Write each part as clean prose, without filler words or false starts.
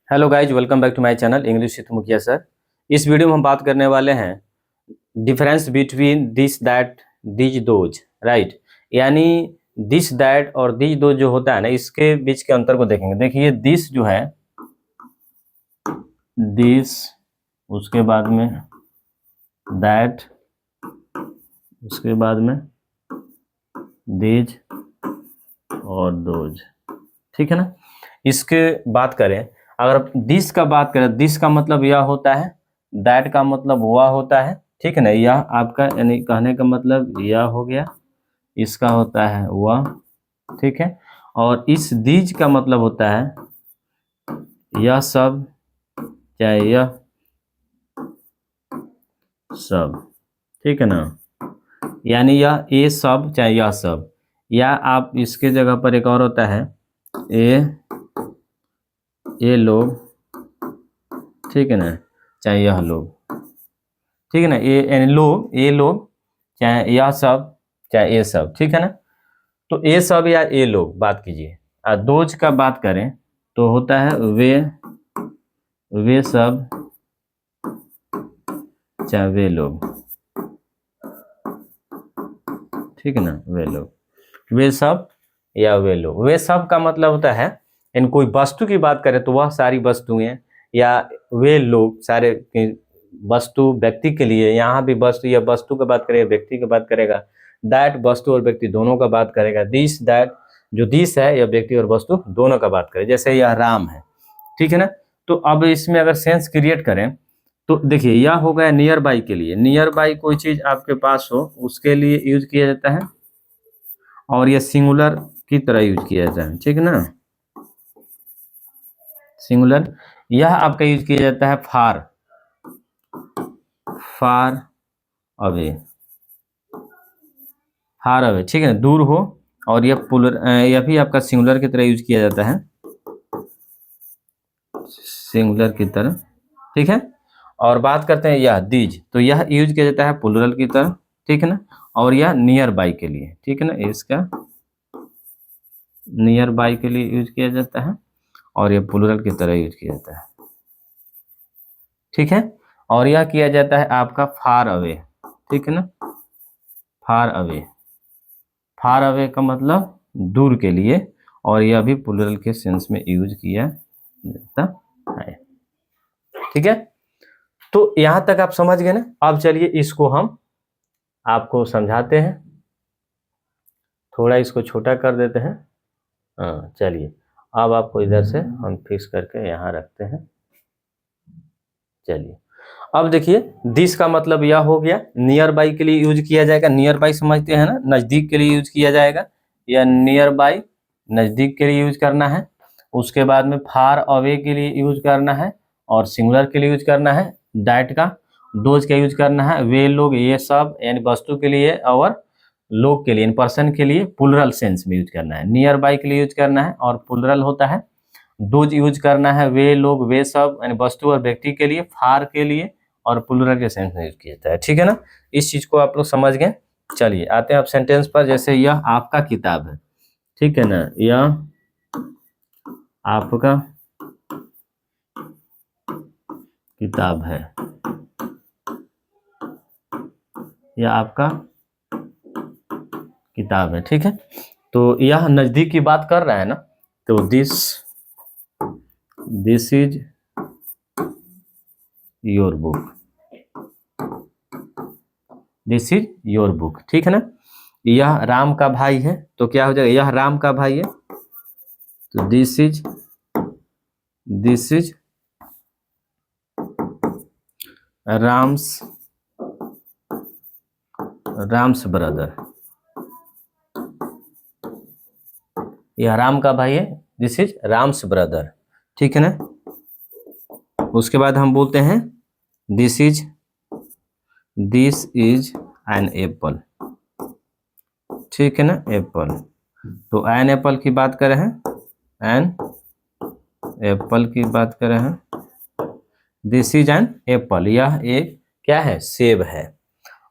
Hello guys, welcome back to my channel English with Mukhiya sir. इस video में हम बात करने वाले हैं difference between this that these those, right. यानी दिस दैट और दिज दोज जो होता है ना, इसके बीच के अंतर को देखेंगे। देखिए, दिस जो है, दिस, उसके बाद में दैट, उसके बाद में दिज और दोज, ठीक है ना। इसके बात करें, अगर दिस का बात करें, दिस का मतलब यह होता है, दैट का मतलब वह होता है, ठीक है ना। यह आपका यानी कहने का मतलब यह हो गया, इसका होता है वह, ठीक है। और इस दीज का मतलब होता है यह सब, चाहे यह सब, ठीक है ना। यानी यह ए सब चाहे यह सब, या आप इसके जगह पर एक और होता है ए लोग, ठीक है ना, चाहे यह लोग, ठीक है ना। ए लोग, ए लोग, चाहे यह सब, चाहे ये सब, ठीक है ना। तो ये सब या ये लोग बात कीजिए। और दोज का बात करें तो होता है वे सब, चाहे वे लोग, ठीक है ना, वे लोग, वे सब या वे लोग। वे सब का मतलब होता है इन कोई वस्तु की बात करें तो वह सारी वस्तुएं, या वे लोग सारे वस्तु व्यक्ति के लिए, यहाँ भी वस्तु या वस्तु की बात करेगा, व्यक्ति की बात करेगा। दैट वस्तु और व्यक्ति दोनों का बात करेगा। दिस दैट, जो दिस है यह व्यक्ति और वस्तु दोनों का बात करे। जैसे यह राम है, ठीक है ना। तो अब इसमें अगर सेंस क्रिएट करें तो देखिए, यह हो गया नियर बाई के लिए। नियर बाई कोई चीज आपके पास हो उसके लिए यूज किया जाता है, और यह सिंगुलर की तरह यूज किया जाता है, ठीक है ना। सिंगुलर। यह आपका यूज किया जाता है फार, फार अवे, फार अवे, ठीक है ना, दूर हो। और यह यह भी आपका सिंगुलर की तरह यूज किया जाता है, सिंगुलर की तरह, ठीक है। और बात करते हैं यह दीज, तो यह यूज किया जाता है प्लुरल की तरह, ठीक है ना। और यह नियर बाई के लिए, ठीक है ना, इसका नियर बाई के लिए यूज किया जाता है, और यह प्लुरल की तरह यूज किया जाता है, ठीक है। और यह किया जाता है आपका फार अवे, ठीक है ना, फार अवे। फार अवे का मतलब दूर के लिए, और यह भी प्लुरल के सेंस में यूज किया जाता है, ठीक है। तो यहां तक आप समझ गए ना। अब चलिए इसको हम आपको समझाते हैं, थोड़ा इसको छोटा कर देते हैं। हाँ, चलिए अब आपको इधर से हम फिक्स करके यहाँ रखते हैं। चलिए अब देखिए, दिस का मतलब यह हो गया, नियर बाई के लिए यूज किया जाएगा। नियर बाई समझते हैं ना, नजदीक के लिए यूज किया जाएगा, या नियर बाई नजदीक के लिए यूज करना है। उसके बाद में फार अवे के लिए यूज करना है, और सिंगुलर के लिए यूज करना है। दैट का, दोज का यूज करना है, वे लोग, ये सब यानी वस्तु के लिए, और लोग के लिए इन पर्सन के लिए प्लुरल सेंस में यूज करना है। नियर बाई के लिए यूज करना है और प्लुरल होता है। दोज यूज करना है वे लोग, वे सब यानी वस्तु और व्यक्ति के लिए। फार के लिए और प्लुरल के सेंस में यूज किया जाता है, ठीक है ना। इस चीज को आप लोग समझ गए। चलिए आते हैं आप सेंटेंस पर। जैसे यह आपका किताब है, ठीक है ना, यह आपका किताब है, यह आपका किताब है, ठीक है। तो यह नजदीक की बात कर रहा है ना, तो this is your book, this is your book, ठीक है ना। यह राम का भाई है, तो क्या हो जाएगा, यह राम का भाई है, तो दिस इज राम्स ब्रदर। यह राम का भाई है, दिस इज राम्स ब्रदर, ठीक है ना। उसके बाद हम बोलते हैं दिस इज एन एप्पल, ठीक है ना, एप्पल। तो एन एप्पल की बात कर रहे हैं, एन एप्पल की बात कर रहे हैं, दिस इज एन एप्पल, यह एक क्या है, सेब है।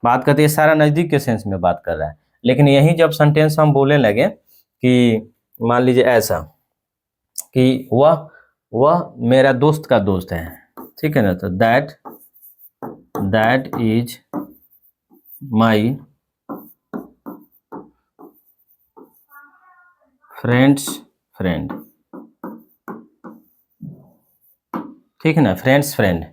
बात करते हैं, सारा नजदीक के सेंस में बात कर रहा है। लेकिन यही जब सेंटेंस हम बोलने लगे कि मान लीजिए ऐसा कि वह वह मेरा दोस्त का दोस्त है, ठीक है ना। तो that is my friends friend, ठीक है ना, फ्रेंड्स फ्रेंड।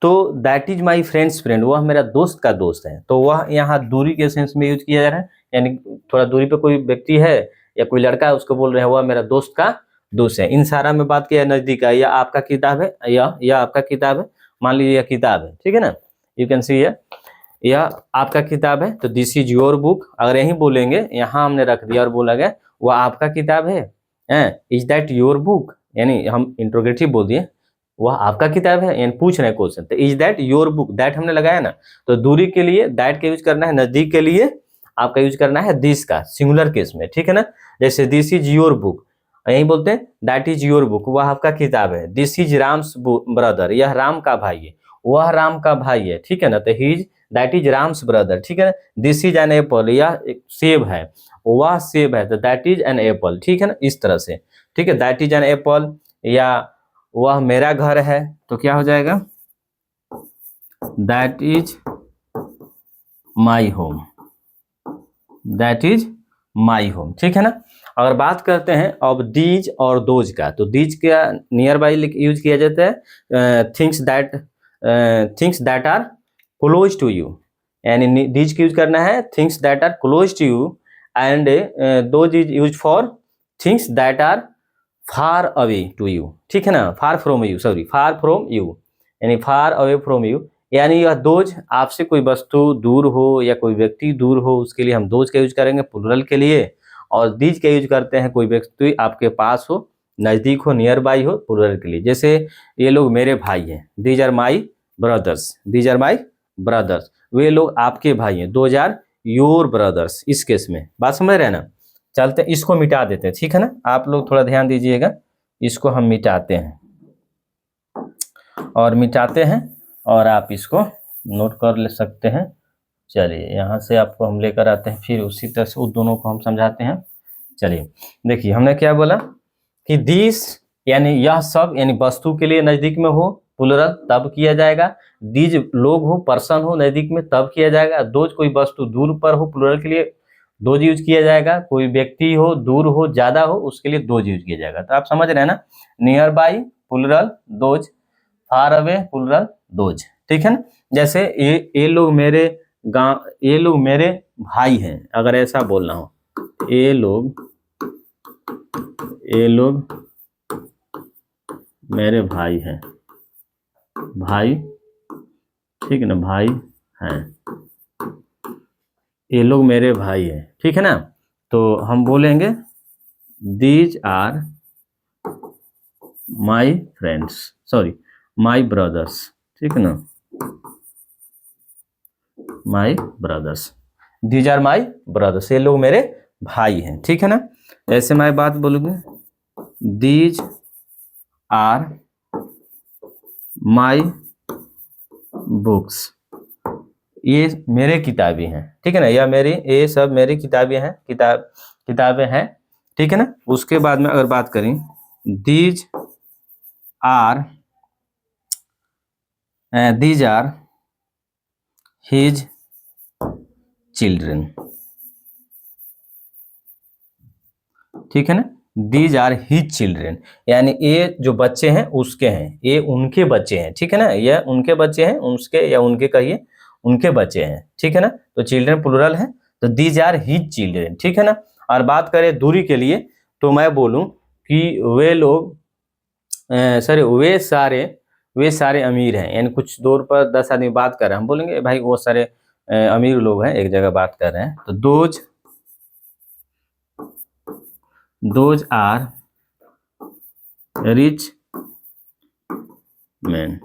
तो that is my friends friend, वह मेरा दोस्त का दोस्त है। तो वह यहाँ दूरी के सेंस में यूज किया जा रहा है, यानी थोड़ा दूरी पे कोई व्यक्ति है या कोई लड़का है, उसको बोल रहे हैं वह मेरा दोस्त का दोस्त है। इन सारा में बात किया नजदीक का, यह आपका किताब है, यह आपका किताब है, मान लीजिए यह किताब है, ठीक है ना। यू कैन सी यह आपका किताब है, तो दिस इज योर बुक। अगर यही बोलेंगे, यहाँ हमने रख दिया और बोला गया वह आपका किताब है, इज दैट योर बुक, यानी हम इंट्रोगेटिव बोल दिए, वह आपका किताब है, यानी पूछ रहे हैं क्वेश्चन। तो is that your book, that हमने लगाया ना, तो दूरी के लिए दैट का यूज करना है, नजदीक के लिए आपका यूज करना है दिस का, सिंगुलर केस में, ठीक है ना। जैसे दिस इज योर बुक, यही बोलते हैं दैट इज योर बुक, वह आपका किताब है। दिस इज राम्स ब्रदर, यह राम का भाई है, वह राम का भाई है, ठीक है ना। तो his that is Ram's brother, ठीक है ना। दिस इज एन एप्पल, यह एक सेब है, वह सेब है, तो दैट इज एन एप्पल, ठीक है ना, इस तरह से, ठीक है। दैट इज एन एप्पल, या वह मेरा घर है, तो क्या हो जाएगा, that is my home, that is my home, ठीक है ना। अगर बात करते हैं अब दीज और दोज का, तो दीज का नियर बाई यूज किया जाता है things that are close to you, यानी दीज का यूज करना है things that are close to you, and those is use for things that are far away to you, ठीक है ना, far from you, sorry, far from you, यानी far away from you, यानी यह those आपसे कोई वस्तु दूर हो या कोई व्यक्ति दूर हो, उसके लिए हम दोज का यूज करेंगे प्लुरल के लिए। और दीज का यूज करते हैं कोई व्यक्ति आपके पास हो, नजदीक हो, नियर बाई हो, प्लुरल के लिए। जैसे ये लोग मेरे भाई हैं, these are my brothers, these are my brothers, वे लोग आपके भाई हैं, दोज आर योर ब्रदर्स, इस केस में बात समझ रहे हैं ना। चलते इसको मिटा देते हैं, ठीक है ना, आप लोग थोड़ा ध्यान दीजिएगा, इसको हम मिटाते हैं और मिटाते हैं, और आप इसको नोट कर ले सकते हैं। चलिए यहाँ से आपको हम लेकर आते हैं, फिर उसी तरह से उन दोनों को हम समझाते हैं। चलिए देखिए, हमने क्या बोला कि दिस, यानी यह सब, यानी वस्तु के लिए नजदीक में हो प्लुरल तब किया जाएगा, दीज लोग हो, पर्सन हो नजदीक में तब किया जाएगा, दोज कोई वस्तु दूर पर हो, प्लुरल के लिए दोज यूज किया जाएगा, कोई व्यक्ति हो, दूर हो, ज्यादा हो, उसके लिए दोज यूज किया जाएगा। तो आप समझ रहे हैं ना, near by plural those, far away plural those, ठीक है ना। जैसे ये लोग मेरे गांव, ये लोग मेरे भाई हैं, अगर ऐसा बोलना हो, ये लोग मेरे भाई हैं, भाई, ठीक है ना, भाई हैं, ये लोग मेरे भाई हैं, ठीक है ना। तो हम बोलेंगे these are my friends, sorry, my brothers, ठीक है ना, my brothers, these are my brothers, ये लोग मेरे भाई हैं, ठीक है ना। ऐसे मैं बात बोलूंगी, दीज आर माई बुक्स, ये मेरे किताबें हैं, ठीक है ना, या मेरी, ये सब मेरी किताबें हैं, किताबें हैं, ठीक है ना। उसके बाद में अगर बात करें, दीज आर हिज चिल्ड्रन, ठीक है ना, दीज आर हिज चिल्ड्रन, यानी ये जो बच्चे हैं उसके हैं, ये उनके बच्चे हैं, ठीक है ना, ये उनके बच्चे हैं, उसके या उनके कहिए, उनके बच्चे हैं, ठीक है ना। तो चिल्ड्रन प्लुरल है, तो दीज आर हिज चिल्ड्रन, ठीक है ना। और बात करें दूरी के लिए, तो मैं बोलूं कि वे लोग, सॉरी, वे सारे अमीर हैं, यानी कुछ दूर पर 10 आदमी बात कर रहे हैं, हम बोलेंगे भाई वो सारे अमीर लोग हैं, एक जगह बात कर रहे हैं, तो those are rich man,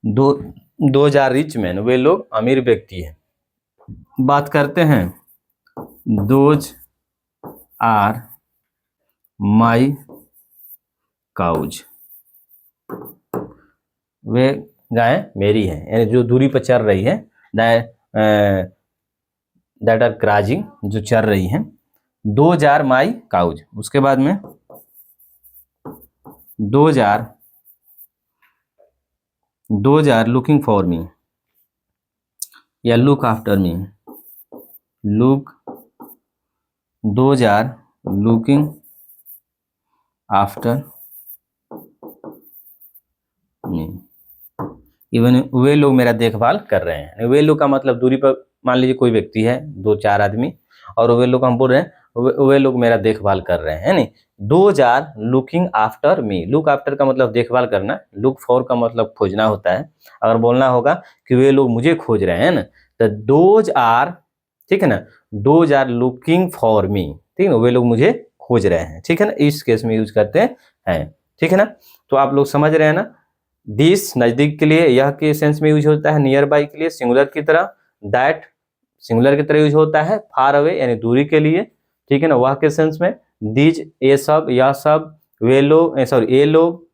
those are rich man, वे लोग अमीर व्यक्ति हैं। बात करते हैं, दोज आर माई काउज, वे गाय मेरी हैं, यानी जो दूरी पर चल रही है, दैट आर क्राजिंग, जो चल रही हैं, दोज आर माई काउज। उसके बाद में those are looking for me या look after me, those are looking after me, even वे लोग मेरा देखभाल कर रहे हैं। वे लोग का मतलब दूरी पर मान लीजिए कोई व्यक्ति है, 2-4 आदमी, और वे लोग हम बोल रहे हैं वे लोग मेरा देखभाल कर रहे हैं, नहीं। Those are looking after me, look after का मतलब देखभाल करना, लुक फॉर का मतलब खोजना होता है। अगर बोलना होगा कि वे लोग मुझे खोज रहे हैं ना, तो दोज आर, ठीक है ना, those are looking for me, ठीक है ना, वे लोग मुझे खोज रहे हैं, ठीक है ना, इस केस में यूज करते हैं, ठीक है ना। तो आप लोग समझ रहे हैं ना। दिस नजदीक के लिए, यह के सेंस में यूज होता है, नियर बाई के लिए सिंगुलर की तरह, दैट सिंगुलर की तरह यूज होता है, फार अवे यानी दूरी के लिए, ठीक है ना, वह के सेंस में, दीज ये सब, यह सब, वे लोग, सॉरी ये लोग,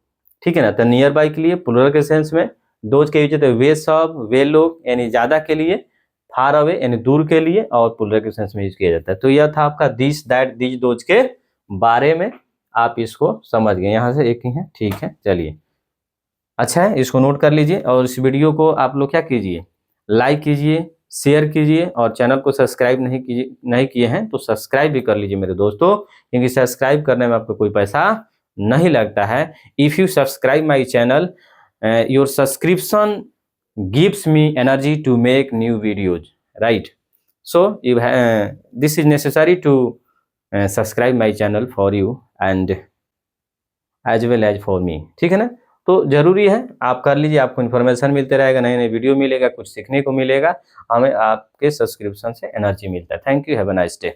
ठीक है ना। तो नियर बाई के लिए प्लुरल के सेंस में, दोज के यूज होते हैं वे सब, वे लोग यानी ज्यादा के लिए, फार अवे यानी दूर के लिए, और प्लुरल के सेंस में यूज किया जाता है। तो यह था आपका दिस, दैट, दीज, दोज के बारे में, आप इसको समझ गए, यहाँ से एक ही है, ठीक है, चलिए अच्छा है, इसको नोट कर लीजिए। और इस वीडियो को आप लोग क्या कीजिए, लाइक कीजिए, शेयर कीजिए, और चैनल को सब्सक्राइब नहीं किए हैं तो सब्सक्राइब भी कर लीजिए मेरे दोस्तों, क्योंकि सब्सक्राइब करने में आपको कोई पैसा नहीं लगता है। If you subscribe my channel, your subscription gives me energy to make new videos, right. So this is necessary to subscribe my channel for you and as well as for me, ठीक है ना। तो जरूरी है, आप कर लीजिए, आपको इन्फॉर्मेशन मिलते रहेगा, नए नए वीडियो मिलेगा, कुछ सीखने को मिलेगा, हमें आपके सब्सक्रिप्शन से एनर्जी मिलता है। Thank you, have a nice day.